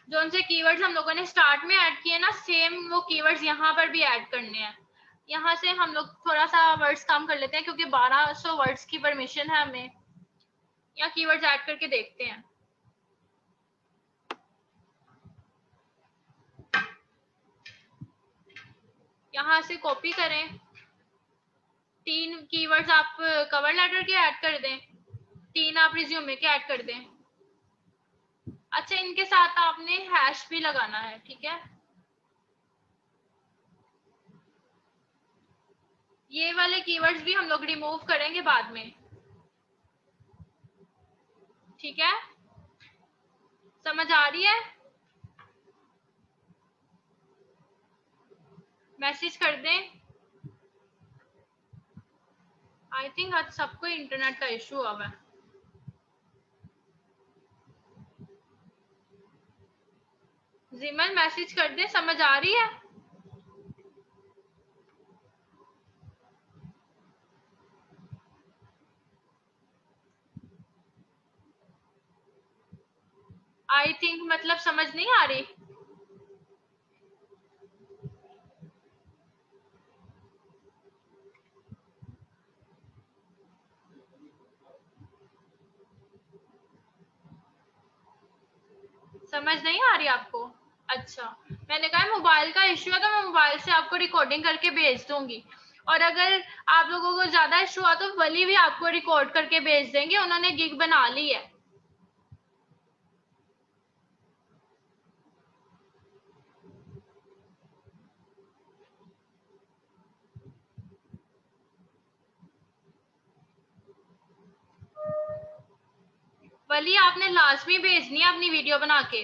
जो उनसे कीवर्ड्स हम लोगों ने स्टार्ट में ऐड किए ना, सेम वो कीवर्ड्स यहाँ पर भी ऐड करने हैं। यहाँ से हम लोग थोड़ा सा वर्ड्स कम कर लेते हैं क्योंकि 1200 वर्ड्स की परमिशन है हमें। या कीवर्ड्स ऐड करके देखते हैं। यहाँ से कॉपी करें, 3 कीवर्ड्स आप कवर लेटर के ऐड कर दें, 3 आप रिज्यूमे के ऐड कर दें। अच्छा इनके साथ आपने हैश भी लगाना है, ठीक है? ये वाले कीवर्ड्स भी हम लोग रिमूव करेंगे बाद में, ठीक है? समझ आ रही है? मैसेज कर दें। आई थिंक आज सबको इंटरनेट का इशू हुआ है। जिमल मैसेज कर दे, समझ आ रही है? आई थिंक मतलब समझ नहीं आ रही। समझ नहीं आ रही आपको? अच्छा मैंने कहा मोबाइल का इश्यू है तो मैं मोबाइल से आपको रिकॉर्डिंग करके भेज दूंगी, और अगर आप लोगों को ज्यादा इश्यू हुआ तो वली भी आपको रिकॉर्ड करके भेज देंगे, उन्होंने गिग बना ली है। वली आपने लाजमी भेजनी है अपनी वीडियो बना के।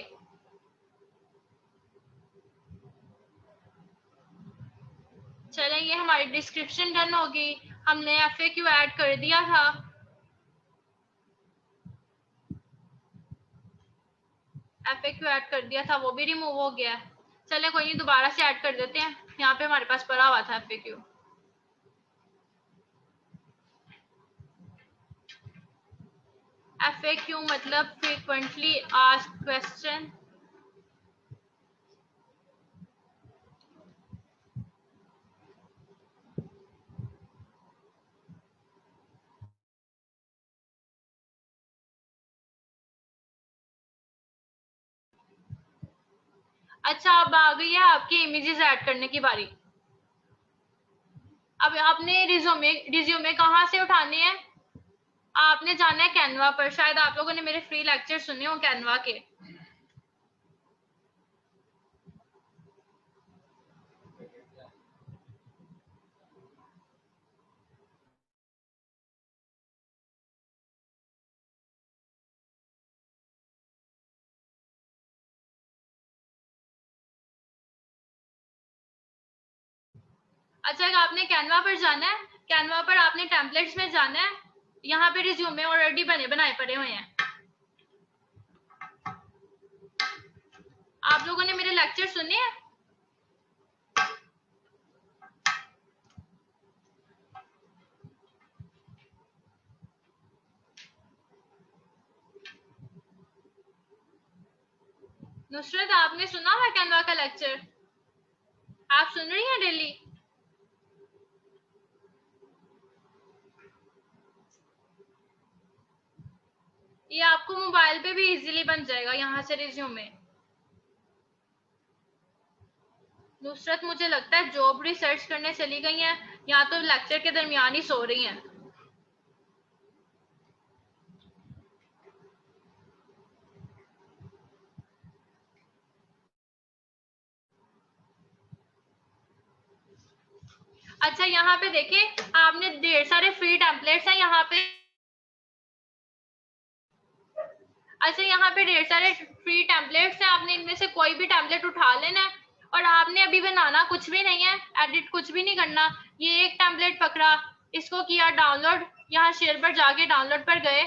चलें ये हमारी डिस्क्रिप्शन डन होगी, हमने FAQ ऐड कर दिया था। FAQ ऐड कर दिया था, वो भी रिमूव हो गया है। चले कोई नहीं, दोबारा से ऐड कर देते हैं, यहाँ पे हमारे पास पड़ा हुआ था FAQ। FAQ मतलब फ्रीक्वेंटली आस्क्ड क्वेश्चन। अच्छा, अब आ गई है आपकी इमेजेस ऐड करने की बारी। अब आपने रिज्यूमे कहाँ से उठाने हैं? आपने जाना है कैनवा पर। शायद आप लोगों ने मेरे फ्री लेक्चर सुने हो कैनवा के। अच्छा, आपने कैनवा पर जाना है। कैनवा पर आपने टेम्पलेट्स में जाना है। यहाँ पे रिज्यूमे ऑलरेडी बनाए पड़े हुए हैं। आप लोगों ने मेरे लेक्चर सुने हैं? नुसरत, आपने सुना हुआ कैनवा का लेक्चर? आप सुन रही हैं डेली? ये आपको मोबाइल पे भी इजीली बन जाएगा यहाँ से रिज्यूमे। नुसरत, मुझे लगता है जॉब रिसर्च करने चली गई हैं, या तो लेक्चर के दरमियान ही सो रही हैं। अच्छा, यहाँ पे देखें, आपने ढेर सारे फ्री टेम्पलेट्स हैं यहाँ पे। अच्छा, यहाँ पे ढेर सारे फ्री टेम्पलेट्स हैं, आपने इनमें से कोई भी टेम्पलेट उठा लेना है। और आपने अभी बनाना कुछ भी नहीं है, एडिट कुछ भी नहीं करना। ये एक टेम्पलेट पकड़ा, इसको किया डाउनलोड, यहाँ शेयर पर जाके डाउनलोड पर गए,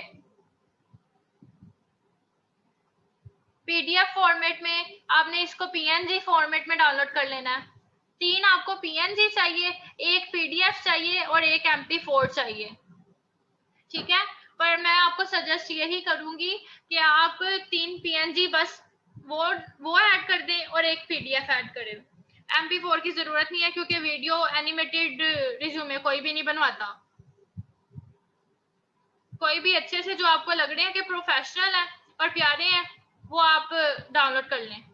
पीडीएफ फॉर्मेट में आपने इसको पीएनजी फॉर्मेट में डाउनलोड कर लेना है। 3 आपको पीएनजी चाहिए, एक पीडीएफ चाहिए और एक MP4 चाहिए। ठीक है, पर मैं आपको सजेस्ट यही करूंगी कि आप 3 पीएनजी बस वो ऐड कर दें और एक पीडीएफ ऐड करें। MP4 की जरूरत नहीं है, क्योंकि वीडियो एनिमेटेड रिज्यूमे कोई भी नहीं बनवाता। कोई भी अच्छे से जो आपको लग रहे हैं कि प्रोफेशनल है और प्यारे हैं, वो आप डाउनलोड कर लें।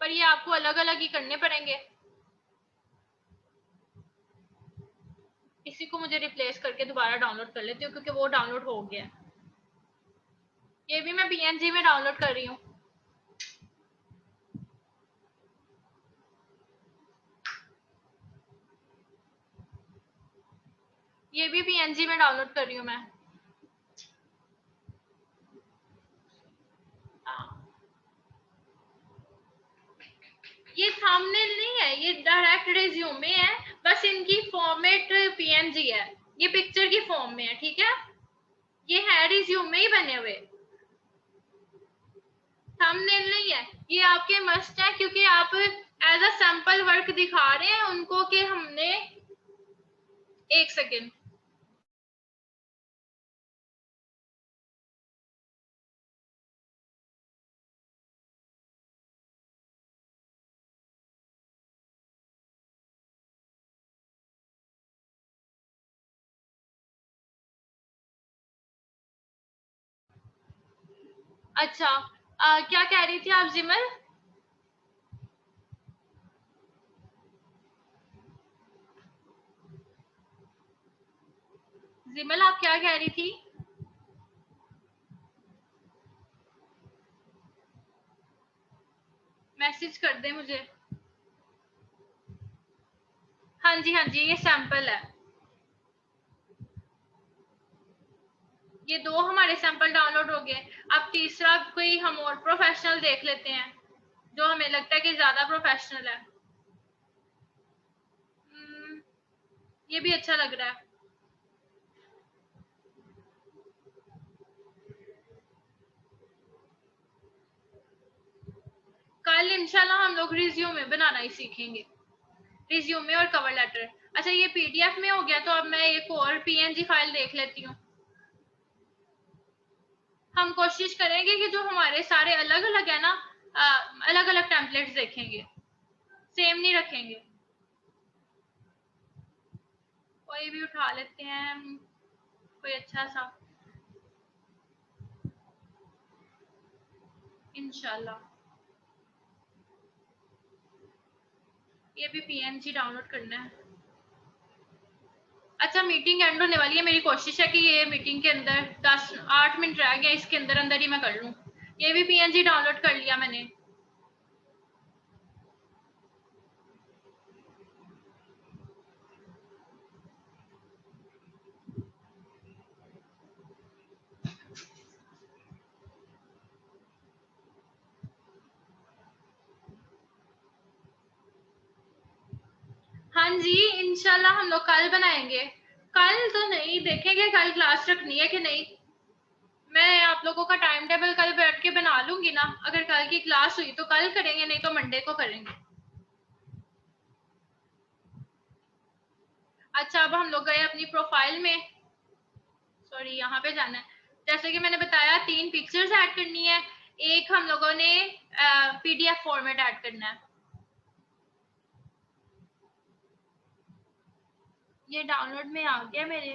पर ये आपको अलग अलग ही करने पड़ेंगे। इसी को मुझे रिप्लेस करके दोबारा डाउनलोड कर लेती हूँ, क्योंकि वो डाउनलोड हो गया। ये भी मैं पीएनजी में डाउनलोड कर रही हूँ। ये भी पीएनजी में डाउनलोड कर रही हूँ मैं। ये थंबनेल नहीं है, ये डायरेक्ट रिज्यूमे है, बस इनकी फॉर्मेट पीएनजी है। ये पिक्चर की फॉर्म में है, ठीक है। ये है रिज्यूमे ही बने हुए, थंबनेल नहीं है। ये आपके मस्ट है, क्योंकि आप एज अ सैंपल वर्क दिखा रहे हैं उनको कि हमने। एक सेकेंड, अच्छा, क्या कह रही थी आप जिमल? जिमल, आप क्या कह रही थी? मैसेज कर दे मुझे। हाँ जी, हाँ जी, ये सैंपल है। ये 2 हमारे सैंपल डाउनलोड हो गए। अब तीसरा कोई हम और प्रोफेशनल देख लेते हैं, जो हमें लगता है कि ज्यादा प्रोफेशनल है। ये भी अच्छा लग रहा है। कल इंशाल्लाह हम लोग रिज्यूमे बनाना ही सीखेंगे, रिज्यूमे और कवर लेटर। अच्छा, ये पीडीएफ में हो गया, तो अब मैं एक और पीएनजी फाइल देख लेती हूँ। हम कोशिश करेंगे कि जो हमारे सारे अलग अलग है ना, अलग अलग टेम्पलेट्स देखेंगे, सेम नहीं रखेंगे। कोई भी उठा लेते हैं, कोई अच्छा सा। इंशाल्लाह। ये भी पीएनजी डाउनलोड करना है। अच्छा, मीटिंग एंड होने वाली है, मेरी कोशिश है कि ये मीटिंग के अंदर 8 मिनट रह गया, इसके अंदर अंदर ही मैं कर लूँ। ये भी पीएनजी डाउनलोड कर लिया मैंने। हाँ जी, इंशाल्लाह हम लोग कल बनाएंगे। कल तो नहीं, देखेंगे कल क्लास रखनी है कि नहीं। मैं आप लोगों का टाइम टेबल कल बैठ के बना लूंगी ना। अगर कल की क्लास हुई तो कल करेंगे, नहीं तो मंडे को करेंगे। अच्छा, अब हम लोग गए अपनी प्रोफाइल में। सॉरी, यहाँ पे जाना है। जैसे कि मैंने बताया 3 पिक्चर्स ऐड करनी है, एक हम लोगों ने पीडीएफ फॉर्मेट ऐड करना है। ये डाउनलोड में आ गया मेरे,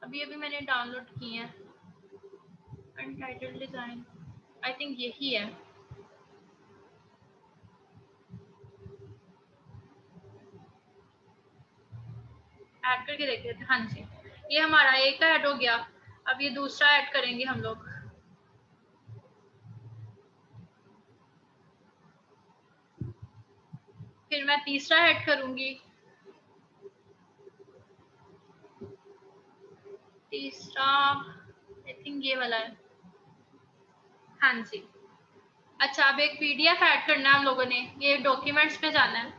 अभी अभी मैंने डाउनलोड किए हैं। अनटाइटल्ड डिजाइन, आई थिंक यही है। ऐड करके देख लेते हैं। हाँ जी, ये हमारा एक ऐड हो गया। अब ये दूसरा ऐड करेंगे हम लोग। फिर मैं तीसरा ऐड करूंगी। तीसरा आई थिंक ये वाला है। हाँ जी। अच्छा, अब एक पीडीएफ ऐड करना है हम लोगों ने। ये डॉक्यूमेंट्स पे जाना है।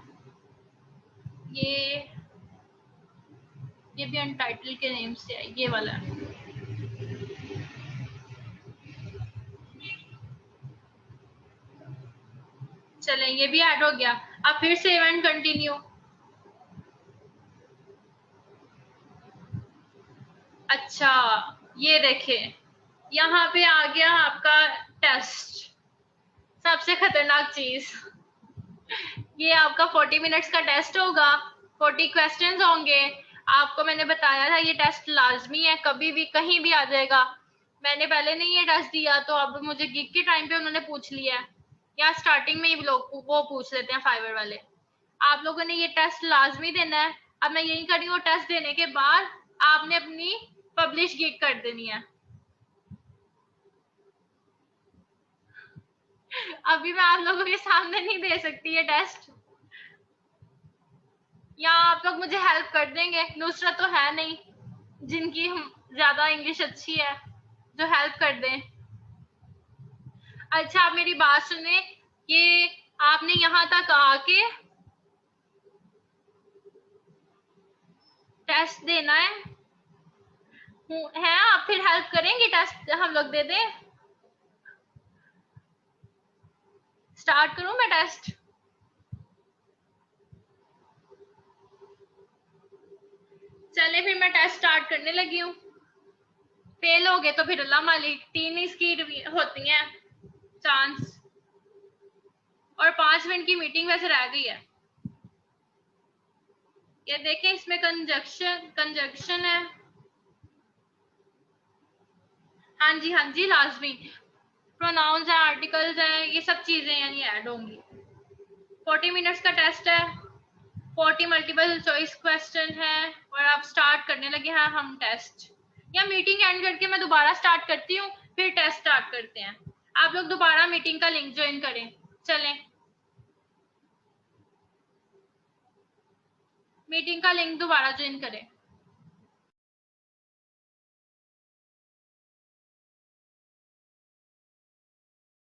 ये भी अनटाइटल के नेम से है, ये वाला है। चलें, ये भी ऐड हो गया। अब फिर से इवेंट कंटिन्यू। अच्छा, ये देखें, यहाँ पे आ गया आपका टेस्ट। सबसे खतरनाक चीज, ये आपका 40 मिनट्स का टेस्ट होगा। 40 क्वेश्चंस होंगे। आपको मैंने बताया था ये टेस्ट लाजमी है, कभी भी कहीं भी आ जाएगा। मैंने पहले नहीं ये टेस्ट दिया, तो अब मुझे गिग के टाइम पे उन्होंने पूछ लिया है, या स्टार्टिंग में ही लोग वो पूछ लेते हैं फाइवर वाले। आप लोगों ने ये टेस्ट लाजमी देना है। अब मैं यही कर रही हूँ, टेस्ट देने के बाद आपने अपनी पब्लिश गिग कर देनी है। अभी मैं आप लोगों के सामने नहीं दे सकती ये टेस्ट, या आप लोग मुझे हेल्प कर देंगे। नुसरत तो है नहीं जिनकी ज्यादा इंग्लिश अच्छी है जो हेल्प कर दें। अच्छा, आप मेरी बात सुने, ये आपने यहाँ तक आके टेस्ट देना है आप फिर हेल्प करेंगे, टेस्ट हम लोग दे दें। स्टार्ट करूं मैं टेस्ट? चले, फिर मैं टेस्ट स्टार्ट करने लगी हूँ। फेल हो गए तो फिर अल्लाह मालिक, 3 इसकी होती हैं चांस, और 5 मिनट की मीटिंग वैसे रह गई है। ये देखें, इसमें कंजक्शन है। हाँ जी, हाँ जी, लाजमी प्रोनाउंस है, आर्टिकल्स है, ये सब चीजें यानी ऐड होंगी। 40 मिनट्स का टेस्ट है, 40 मल्टीपल चॉइस क्वेश्चन है, और आप स्टार्ट करने लगे हैं हम टेस्ट। या मीटिंग एंड करके मैं दोबारा स्टार्ट करती हूँ, फिर टेस्ट स्टार्ट करते हैं। आप लोग दोबारा मीटिंग का लिंक ज्वाइन करें। चलें, मीटिंग का लिंक दोबारा ज्वाइन करें।